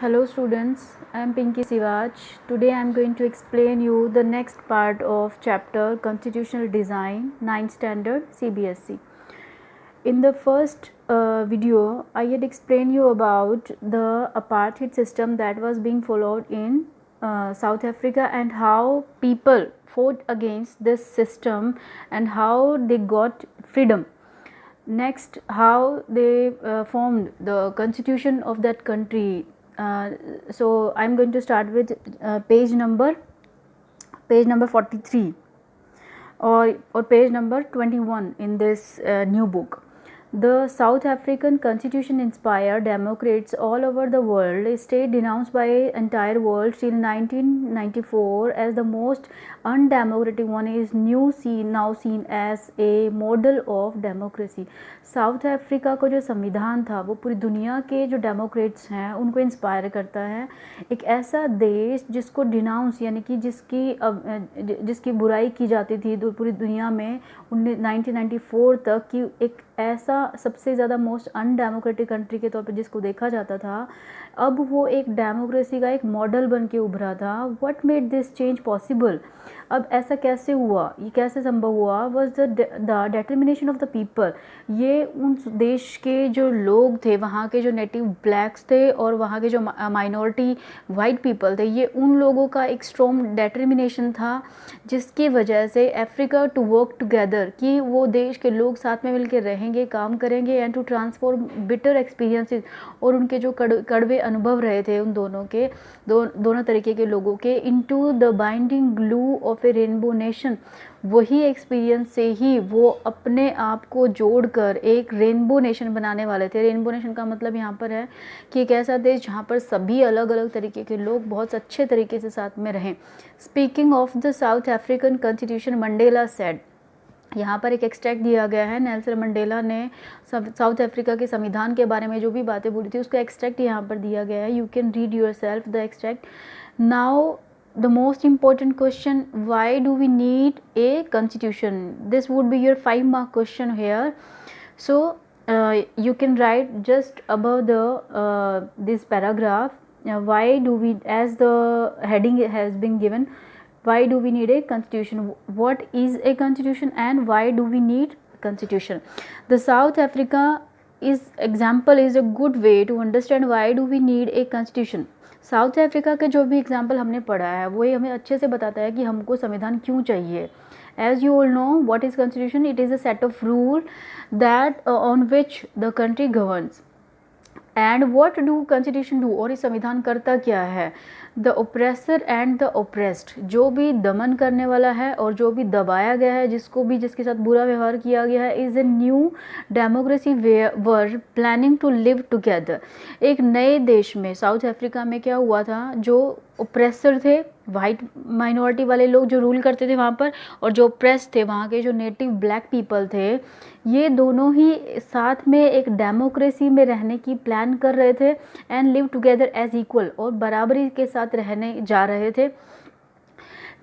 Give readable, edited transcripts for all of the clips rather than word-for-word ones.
Hello students, I am Pinky Sivaj. Today I am going to explain you the next part of chapter Constitutional Design 9th Standard CBSE. In the first video, I had explained you about the apartheid system that was being followed in South Africa and how people fought against this system and how they got freedom. Next, how they formed the constitution of that country. So I'm going to start with page number 43 or page number 21 in this new book. The South African Constitution inspired democrats all over the world. A state denounced by entire world till 1994 as the most undemocratic one is now seen as a model of democracy. South Africa का जो संविधान था वो पूरी दुनिया के जो Democrats हैं उनको इंस्पायर करता है. एक ऐसा देश जिसको डिनाउंस यानी कि जिसकी बुराई की जाती थी पूरी दुनिया में 1994 तक कि एक ऐसा सबसे ज़्यादा मोस्ट अनडेमोक्रेटिक कंट्री के तौर पर जिसको देखा जाता था, अब वो एक डेमोक्रेसी का एक मॉडल बन के उभरा था. What made this change possible? अब ऐसा कैसे हुआ, ये कैसे संभव हुआ? Was the determination of the people. ये उन देश के जो लोग थे, वहाँ के जो नेटिव ब्लैक्स थे और वहाँ के जो माइनॉरिटी वाइट पीपल थे, ये उन लोगों का एक स्ट्रॉन्ग डिटर्मिनेशन था जिसकी वजह से अफ्रीका टू वर्क टुगेदर कि वो देश के लोग साथ में मिलकर रहेंगे, काम करेंगे and to transform bitter experiences. और उनके जो कड़वे अनुभव रहे थे उन दोनों तरीके के लोगों के into the binding glue of A rainbow nation. वही एक्सपीरियंस से ही वो अपने आप को जोड़कर एक रेनबो नेशन बनाने वाले थे. रेनबो नेशन का मतलब यहाँ पर है कि एक ऐसा देश जहाँ पर सभी अलग अलग तरीके के लोग बहुत अच्छे तरीके से साथ में रहें. Speaking of the south African constitution, Mandela said. यहाँ पर एक एक्सट्रैक्ट दिया गया है. नेल्सन मंडेला ने साउथ अफ्रीका के संविधान के बारे में जो भी बातें बोली थी उसका एक्सट्रैक्ट यहाँ पर दिया गया है. You can read your self the extract. Now the most important question, why do we need a constitution? This would be your 5-mark question here. So you can write just above the this paragraph, why do we, as the heading has been given, why do we need a constitution? What is a constitution and why do we need constitution? The South Africa example is a good way to understand why do we need a constitution. South Africa के जो भी example हमने पढ़ा है वो हमें अच्छे से बताता है कि हमको संविधान क्यों चाहिए. As you all know what is constitution? It is a set of rule that on which the country governs. And what do constitution do? और ये संविधान करता क्या है? The oppressor and the oppressed, जो भी दमन करने वाला है और जो भी दबाया गया है, जिसके साथ बुरा व्यवहार किया गया है, is a new democracy we're planning to live together. एक नए देश में साउथ अफ्रीका में क्या हुआ था, जो ओप्रेसर थे वाइट माइनॉरिटी वाले लोग जो रूल करते थे वहाँ पर, और जो ओप्रेस थे वहाँ के जो नेटिव ब्लैक पीपल थे, ये दोनों ही साथ में एक डेमोक्रेसी में रहने की प्लान कर रहे थे and live together as equal, और बराबरी के साथ रहने जा रहे थे.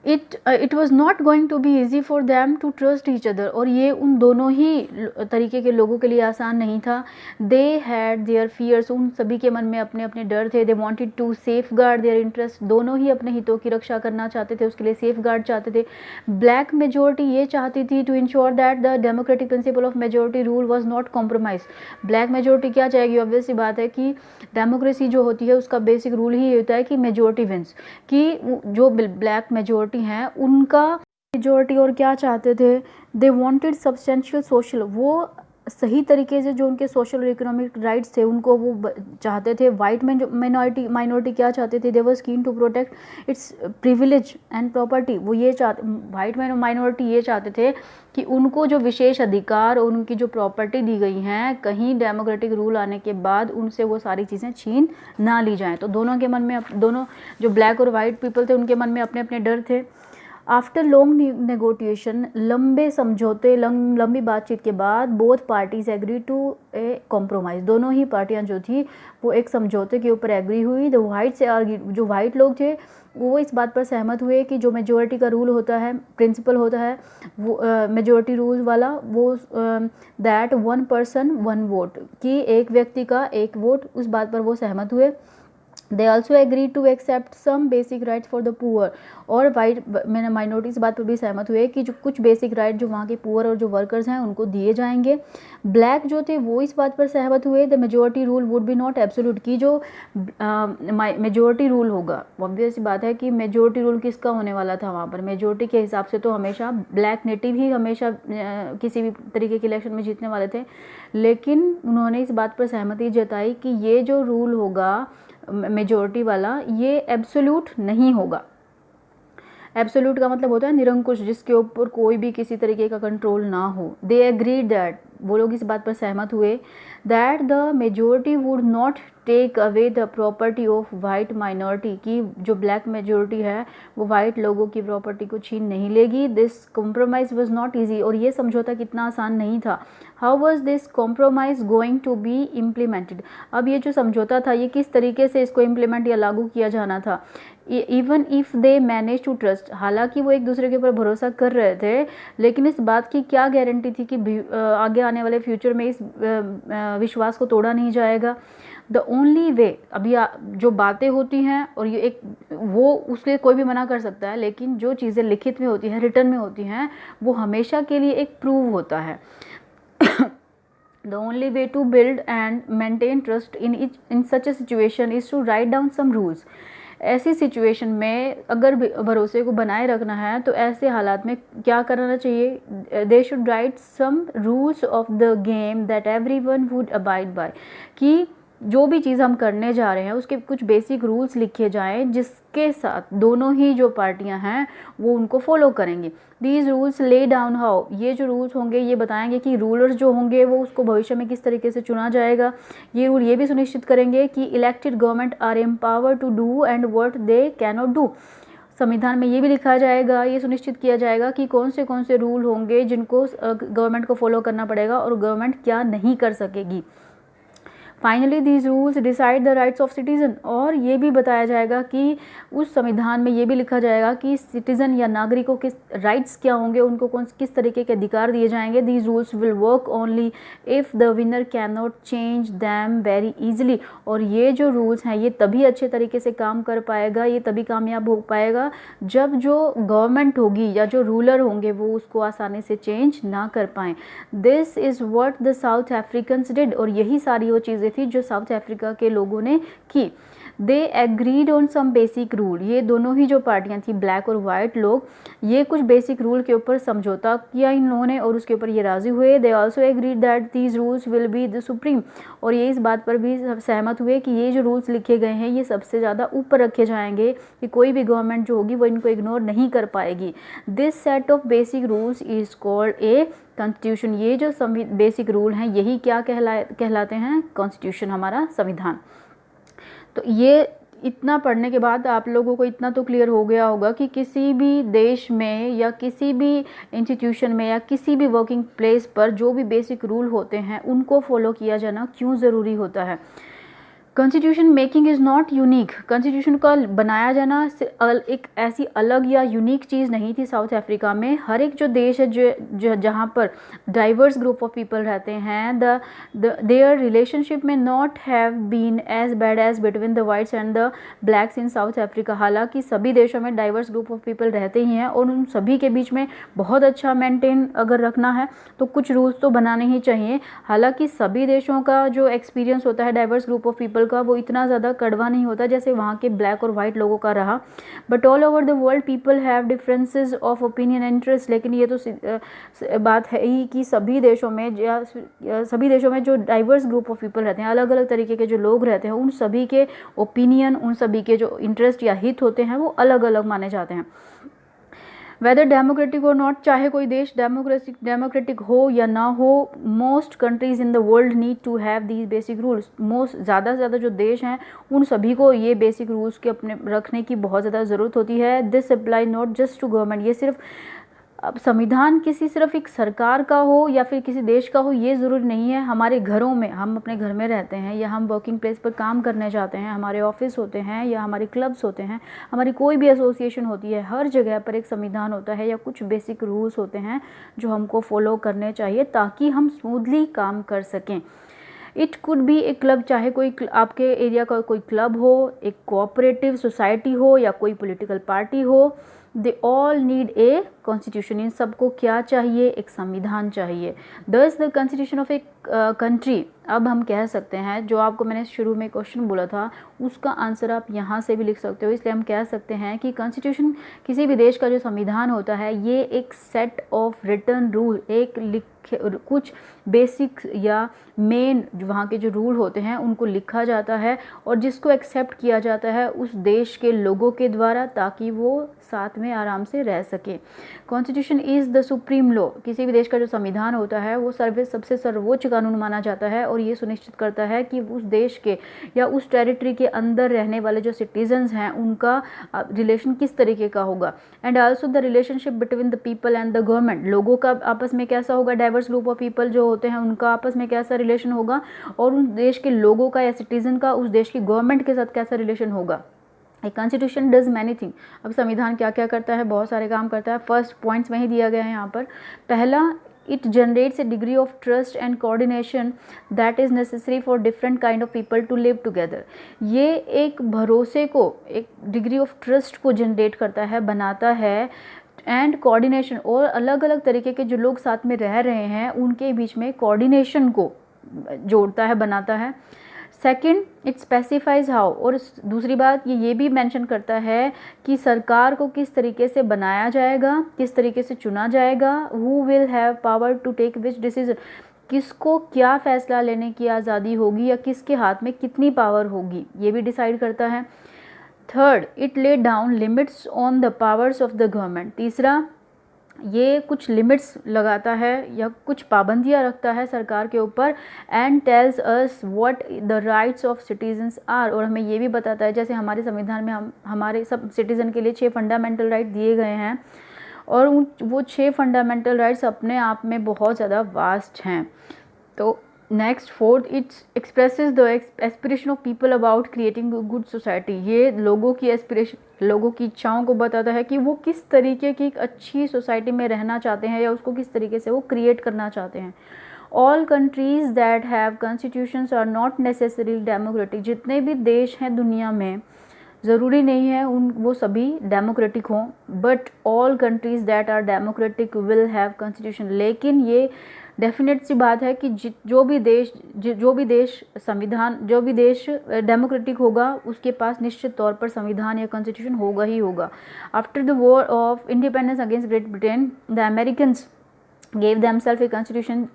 It was not going to be easy for them to trust each other. और ये उन दोनों ही तरीके के लोगों के लिए आसान नहीं था. दे हैड देयर फियर्स, उन सभी के मन में अपने अपने डर थे. They wanted to safeguard their interest, दोनों ही अपने हितों की रक्षा करना चाहते थे, उसके लिए सेफ गार्ड चाहते थे. ब्लैक मेजोरिटी ये चाहती थी to ensure that the democratic principle of majority rule was not compromise. Black majority क्या चाहेगी? ऑब्वियस सी बात है कि डेमोक्रेसी जो होती है उसका बेसिक रूल ही ये होता है कि मेजोरिटी विंस, कि जो ब्लैक मेजोरिटी हैं उनका मेजोरिटी. और क्या चाहते थे? दे वांटेड सब्सटेंशियल सोशल, वो सही तरीके से जो उनके सोशल और इकोनॉमिक राइट्स थे उनको वो चाहते थे. वाइट माइनॉरिटी क्या चाहते थे? They was keen to protect its privilege and property. वो ये वाइट माइनॉरिटी ये चाहते थे कि उनको जो विशेष अधिकार और उनकी जो प्रॉपर्टी दी गई हैं, कहीं डेमोक्रेटिक रूल आने के बाद उनसे वो सारी चीज़ें छीन ना ली जाएं. तो दोनों के मन में, दोनों जो ब्लैक और वाइट पीपल थे उनके मन में अपने अपने डर थे. आफ्टर लॉन्ग नेगोटिएशन, लंबे समझौते, लंबी बातचीत के बाद, both parties agree to a compromise. दोनों ही पार्टियां जो थी वो एक समझौते के ऊपर एग्री हुई. द वाइट से जो वाइट लोग थे वो इस बात पर सहमत हुए कि जो मेजोरिटी का रूल होता है, प्रिंसिपल होता है वो मेजोरिटी रूल वाला, वो दैट 1 person 1 vote, कि एक व्यक्ति का एक वोट, उस बात पर वो सहमत हुए. They also agree to accept some basic rights for the poor, और वाइट मैंने माइनॉरिटी इस बात पर भी सहमत हुए कि जो कुछ बेसिक राइट जो वहाँ के पुअर और जो वर्कर्स हैं उनको दिए जाएंगे। ब्लैक जो थे वो इस बात पर सहमत हुए the majority rule would be not absolute, की जो मेजोरिटी रूल होगा, ऑब्वियस बात है कि मेजोरिटी रूल किसका होने वाला था वहाँ पर, मेजोरिटी के हिसाब से तो हमेशा ब्लैक नेटिव ही हमेशा किसी भी तरीके के इलेक्शन में जीतने वाले थे। लेकिन उन्होंने इस बात पर सहमति जताई कि ये जो रूल होगा मेजोरिटी वाला, ये एब्सोल्यूट नहीं होगा। एब्सोल्यूट का मतलब होता है निरंकुश, जिसके ऊपर कोई भी किसी तरीके का कंट्रोल ना हो। दे एग्रीड दैट, वो लोग इस बात पर सहमत हुए that the majority would not take away the property of white minority, की जो ब्लैक मेजोरिटी है वो वाइट लोगों की प्रॉपर्टी को छीन नहीं लेगी। This compromise was not easy, और ये समझौता कितना आसान नहीं था। How was this compromise going to be implemented, अब ये जो समझौता था ये किस तरीके से इसको इम्प्लीमेंट या लागू किया जाना था। Even if they manage to trust, हालांकि वो एक दूसरे के ऊपर भरोसा कर रहे थे, लेकिन इस बात की क्या गारंटी थी कि आगे आने वाले फ्यूचर में इस विश्वास को तोड़ा नहीं जाएगा। द ओनली वे, अभी जो बातें होती हैं और ये एक वो उसके कोई भी मना कर सकता है, लेकिन जो चीज़ें लिखित में होती हैं, रिटर्न में होती हैं, वो हमेशा के लिए एक प्रूव होता है। The only way to build and maintain trust in such a situation is to write down some rules. ऐसी सिचुएशन में अगर भरोसे को बनाए रखना है तो ऐसे हालात में क्या करना चाहिए, they should write some rules of the game that everyone would abide by, कि जो भी चीज़ हम करने जा रहे हैं उसके कुछ बेसिक रूल्स लिखे जाएं जिसके साथ दोनों ही जो पार्टियां हैं वो उनको फॉलो करेंगी। These rules lay down how, ये जो रूल्स होंगे ये बताएंगे कि रूलर्स जो होंगे वो उसको भविष्य में किस तरीके से चुना जाएगा। ये रूल ये भी सुनिश्चित करेंगे कि elected government are empower to do and what they can not do. संविधान में ये भी लिखा जाएगा, ये सुनिश्चित किया जाएगा कि कौन से रूल होंगे जिनको गवर्नमेंट को फॉलो करना पड़ेगा और गवर्नमेंट क्या नहीं कर सकेगी। Finally these rules decide the rights of citizen, और ये भी बताया जाएगा कि उस संविधान में ये भी लिखा जाएगा कि सिटीजन या नागरिकों के राइट्स क्या होंगे, उनको किस तरीके के अधिकार दिए जाएंगे। These rules will work only if the winner can not change them very easily, और ये जो रूल्स हैं ये तभी अच्छे तरीके से काम कर पाएगा, ये तभी कामयाब हो पाएगा जब जो गवर्नमेंट होगी या जो रूलर होंगे वो उसको आसानी से चेंज ना कर पाएँ। This is what the south Africans did, और यही सारी वो चीज़ें थी जो साउथ अफ्रीका के लोगों ने की। They agreed on some basic rule, ये दोनों ही जो पार्टियां थी ब्लैक और वाइट लोग, ये कुछ बेसिक रूल के ऊपर समझौता किया इन लोगों ने और उसके ऊपर ये राजी हुए। They also agreed that these rules will be the supreme, और ये इस बात पर भी सहमत हुए कि ये जो रूल्स लिखे गए हैं ये सबसे ज़्यादा ऊपर रखे जाएंगे, कि कोई भी गवर्नमेंट जो होगी वो इनको इग्नोर नहीं कर पाएगी। This set of basic rules is called a constitution, ये जो बेसिक रूल हैं यही क्या कहलाते हैं, कॉन्स्टिट्यूशन, हमारा संविधान। तो ये इतना पढ़ने के बाद आप लोगों को इतना तो क्लियर हो गया होगा कि किसी भी देश में या किसी भी इंस्टीट्यूशन में या किसी भी वर्किंग प्लेस पर जो भी बेसिक रूल होते हैं उनको फॉलो किया जाना क्यों ज़रूरी होता है। Constitution making is not unique, constitution का बनाया जाना एक ऐसी अलग या यूनिक चीज़ नहीं थी साउथ अफ्रीका में। हर एक जो देश है जो जहाँ पर डाइवर्स ग्रुप ऑफ पीपल रहते हैं, देयर रिलेशनशिप में not have been as bad as between the whites and the blacks in South Africa. हालांकि सभी देशों में डाइवर्स ग्रुप ऑफ पीपल रहते ही हैं और उन सभी के बीच में बहुत अच्छा मेंटेन अगर रखना है तो कुछ रूल्स तो बनाने ही चाहिए। हालांकि सभी देशों का जो एक्सपीरियंस होता है डाइवर्स ग्रुप ऑफ पीपल का वो इतना ज़्यादा कड़वा नहीं होता जैसे वहाँ के ब्लैक और वाइट लोगों का रहा। But all over the world people have differences of opinion and interest, लेकिन ये तो बात है ही कि सभी देशों में जो डाइवर्स ग्रुप ऑफ पीपल रहते हैं, अलग अलग तरीके के जो लोग रहते हैं, उन सभी के ओपिनियन, उन सभी के जो इंटरेस्ट या हित होते हैं वो अलग अलग माने जाते हैं। वेदर डेमोक्रेटिक और नॉट, चाहे कोई देश डेमोक्रेटिक हो या ना हो, most countries in the world need to have these basic rules. ज़्यादा से ज़्यादा जो देश हैं उन सभी को ये बेसिक रूल्स के अपने रखने की बहुत ज़्यादा ज़रूरत होती है। This apply not just to government, ये सिर्फ अब संविधान किसी सिर्फ एक सरकार का हो या फिर किसी देश का हो ये ज़रूरी नहीं है। हमारे घरों में, हम अपने घर में रहते हैं या हम वर्किंग प्लेस पर काम करने जाते हैं, हमारे ऑफिस होते हैं या हमारे क्लब्स होते हैं, हमारी कोई भी एसोसिएशन होती है, हर जगह पर एक संविधान होता है या कुछ बेसिक रूल्स होते हैं जो हमको फॉलो करने चाहिए ताकि हम स्मूथली काम कर सकें। It could be A club, चाहे कोई आपके एरिया का कोई क्लब हो, एक कोऑपरेटिव सोसाइटी हो या कोई पॉलिटिकल पार्टी हो, they all need a constitution. इन सबको क्या चाहिए? एक संविधान चाहिए। Thus the constitution of a country, अब हम कह सकते हैं जो आपको मैंने शुरू में क्वेश्चन बोला था उसका आंसर आप यहाँ से भी लिख सकते हो, इसलिए हम कह सकते हैं कि कॉन्स्टिट्यूशन किसी भी देश का जो संविधान होता है ये एक सेट ऑफ रिटन रूल, एक कुछ बेसिक या मेन वहाँ के जो रूल होते हैं उनको लिखा जाता है और जिसको एक्सेप्ट किया जाता है उस देश के लोगों के द्वारा, ताकि वो साथ में आराम से रह सके। Constitution is the supreme law, किसी भी देश का जो संविधान होता है वो सबसे सर्वोच्च कानून माना जाता है और ये सुनिश्चित करता है कि उस देश के या उस टेरिटरी के अंदर रहने वाले जो सिटीजन्स हैं उनका रिलेशन किस तरीके का होगा। And also the relationship between the people and the government, लोगों का आपस में कैसा होगा, डाइवर्स ग्रुप ऑफ पीपल जो होते हैं उनका आपस में कैसा रिलेशन होगा और उस देश के लोगों का या सिटीजन का उस देश की गवर्नमेंट के साथ कैसा रिलेशन होगा। A constitution does many thing, अब संविधान क्या क्या करता है, बहुत सारे काम करता है। फर्स्ट पॉइंट्स में ही दिया गया है यहाँ पर। पहला, it generates a degree of trust and coordination that is necessary for different kind of people to live together। ये एक भरोसे को, एक डिग्री ऑफ ट्रस्ट को जनरेट करता है, बनाता है, एंड कोऑर्डिनेशन, और अलग अलग तरीके के जो लोग साथ में रह रहे हैं उनके बीच में कोऑर्डिनेशन को जोड़ता है, बनाता है। सेकेंड, इट स्पेसिफाइज हाउ, और दूसरी बात ये भी मेंशन करता है कि सरकार को किस तरीके से बनाया जाएगा, किस तरीके से चुना जाएगा। Who will have power to take which decision, किसको क्या फैसला लेने की आज़ादी होगी या किसके हाथ में कितनी पावर होगी, ये भी डिसाइड करता है। Third, it lay down limits on the powers of the government. तीसरा, ये कुछ लिमिट्स लगाता है या कुछ पाबंदियाँ रखता है सरकार के ऊपर। And tells us what the rights of citizens are, और हमें ये भी बताता है, जैसे हमारे संविधान में हमारे सब सिटीज़न के लिए 6 फंडामेंटल राइट दिए गए हैं और वो 6 फंडामेंटल राइट्स अपने आप में बहुत ज़्यादा वास्ट हैं। तो next, fourth, it's expresses the aspiration of people about creating a good society. ये लोगों की एस्पिरेशन, लोगों की इच्छाओं को बताता है कि वो किस तरीके की एक अच्छी सोसाइटी में रहना चाहते हैं या उसको किस तरीके से वो क्रिएट करना चाहते हैं। All countries that have constitutions are not necessary democratic. जितने भी देश हैं दुनिया में, ज़रूरी नहीं है वो सभी डेमोक्रेटिक हों, but all countries that are democratic will have constitution. लेकिन ये डेफिनेट सी बात है कि जो भी देश डेमोक्रेटिक होगा उसके पास निश्चित तौर पर संविधान या कॉन्स्टिट्यूशन होगा ही होगा। After the war of independence against Great Britain, the Americans gave themself a constitution.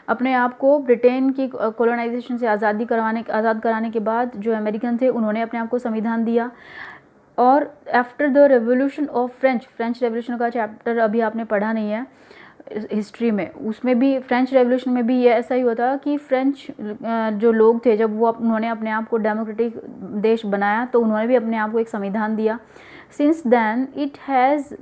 अपने आप को ब्रिटेन की कॉलोनाइजेशन से आज़ाद कराने के बाद जो अमेरिकन थे उन्होंने अपने आप को संविधान दिया। और after the revolution of French revolution का चैप्टर अभी आपने पढ़ा नहीं है हिस्ट्री में, उसमें भी फ्रेंच रेवोल्यूशन में भी ये ऐसा ही हुआ था कि फ्रेंच जो लोग थे, जब उन्होंने अपने आप को डेमोक्रेटिक देश बनाया तो उन्होंने भी अपने आप को एक संविधान दिया। Since then, it has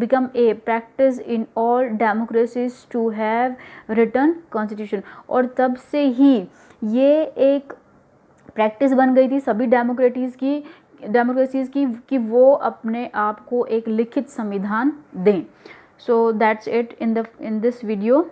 become a practice in all democracies to have written constitution। और तब से ही ये एक प्रैक्टिस बन गई थी सभी डेमोक्रेसीज़ की कि वो अपने आप को एक लिखित संविधान दें। So that's it in this video.